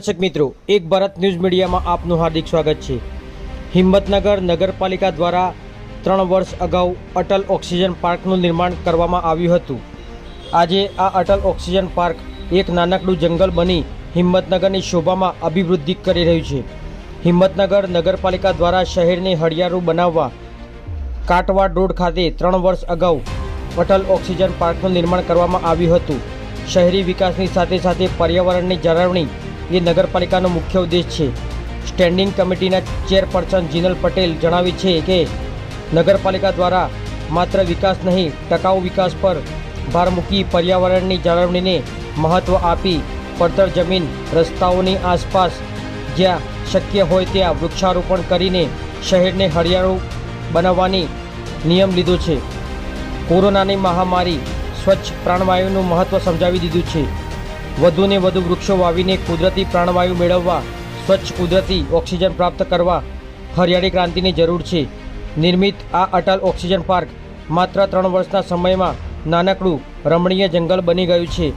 दर्शक मित्रों, एक भारत न्यूज मीडिया में आपનું हार्दिक स्वागत है। हिम्मतनगर नगरपालिका द्वारा 3 वर्ष अगाऊ अटल ऑक्सीजन पार्कનું निर्माण કરવામાં આવ્યું હતું। આજે આ અટલ ઓક્સિજન પાર્ક એક નાનકડું જંગલ બની હિંમતનગરની શોભામાં અભિવૃદ્ધિ કરી રહ્યું છે। હિંમતનગર નગરપાલિકા દ્વારા શહેરને હરિયાળું બનાવવા કાટવાડ રોડ ખાતે 3 વર્ષ અગાઉ અટલ ઓક્સિજન પાર્કનું નિર્માણ કરવામાં આવ્યું હતું। શહેરી વિકાસની સાથે સાથે પર્યાવરણની જાળવણી ये नगरपालिकाનો मुख्य उद्देश्य है। स्टेन्डिंग कमिटीना चेरपर्सन जीनल पटेल जणावे छे के नगरपालिका द्वारा मात्र विकास नहीं टकाऊ विकास पर भार मूकी पर्यावरणनी जाळवणीने महत्व आपी પડતર जमीन रस्ताओनी आसपास ज्यां शक्य होय त्यां वृक्षारोपण करीने शहेरने हरियाळुं बनाववानी नियम लीधो छे। कोरोनानी महामारी स्वच्छ प्राणवायुनुं महत्व समजावी दीधुं छे। વધુ ને વધુ વૃક્ષો વાવીને કુદરતી પ્રાણવાયુ મેળવવા, સ્વચ્છ કુદરતી ઓક્સિજન પ્રાપ્ત કરવા હરિયાળી ક્રાંતિની જરૂર છે। નિર્મિત આ અટલ ઓક્સિજન પાર્ક માત્ર 3 વર્ષના સમયમાં નાનકડું રમણીય જંગલ બની ગયું છે।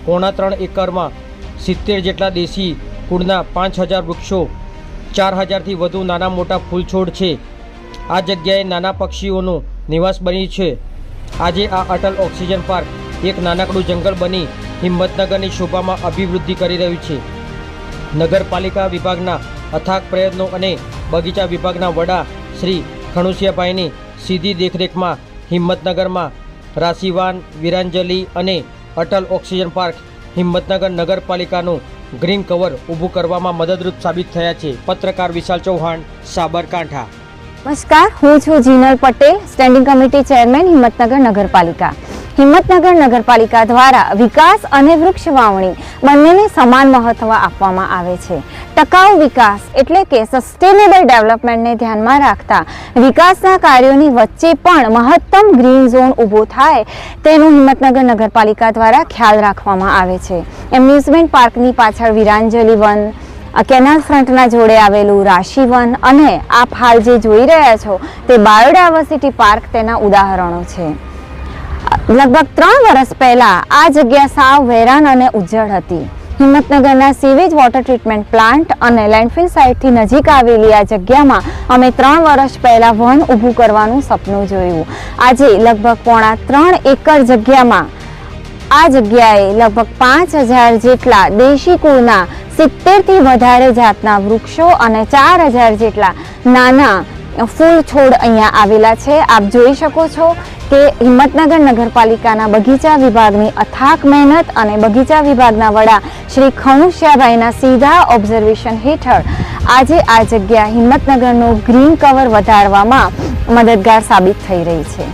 3.5 એકરમાં 70 જેટલા દેશી કુળના 5000 વૃક્ષો, 4000થી વધુ નાના મોટા ફૂલ છોડ છે। આ જગ્યાએ નાના પક્ષીઓનું નિવાસ બની છે। આજે આ અટલ ઓક્સિજન પાર્ક એક નાનકડું જંગલ બની हिम्मतनगरनी शोभामां अभिवृद्धि करी रह्युं छे। नगरपालिका विभागना अथाक प्रयत्नों अने बगीचा विभागना वडा श्री खणुसियाभाईनी सीधी देखरेखमां हिम्मतनगरमां राशीवान, वीरांजली अने अटल ऑक्सिजन पार्क हिम्मतनगर नगरपालिकानुं ग्रीन कवर ऊभुं करवामां मददरूप साबित थया छे। पत्रकार विशाल चौहान, साबरकांठा। नमस्कार, हूँ छुं Jinal Patel, standing committee chairman Himmatnagar नगरपालिका। हिम्मतनगर नगरपालिका द्वारा विकास अने वृक्ष वावणी बंनेने समान महत्व आपवामां आवे छे। टकाऊ विकास एटले के सस्टेनेबल डेवलपमेंटने ध्यानमां राखता विकासना कार्योनी वच्चे पण महत्तम ग्रीन झोन ऊभो थाय तेनुं हिम्मतनगर नगरपालिका द्वारा ख्याल राखवामां आवे छे। एम्युजमेंट पार्कनी पाछळ वीरांजली वन, केनाल फ्रंटना जोड़े आवेलू राशीवन अने आप हाल जे जोई रह्या छो ते बायोडायवर्सिटी पार्क तेना उदाहरणों छे। लगभग 3 वर्ष पहला आ जग्या साव वेरान अने उज्जड़ हती। हिम्मतनगरना सीवेज वॉटर ट्रीटमेंट प्लांट अने लैंडफिल साइट थी नजीक आवेली आ जग्यामां अमे 3 वर्ष पहला वन ऊभुं करवानुं सपनुं जोयुं। आजे लगभग 3.5 एकड़ जग्यामां आ जग्याए लगभग 5000 जेटला देशी कुळना 70 थी वधारे जातना वृक्षो अने 4000 जेटला नाना फूल छोड़ अहींया आवेला छे। आप जोई शको छो के हिम्मतनगर नगरपालिकाना बगीचा विभागनी अथाक मेहनत अने बगीचा विभागना वडा श्री खणुसियाभाईना सीधा ऑब्जर्वेशन हेठळ आजे आ जग्या हिम्मतनगरनो ग्रीन कवर वधारवामां मददगार साबित थई रही छे।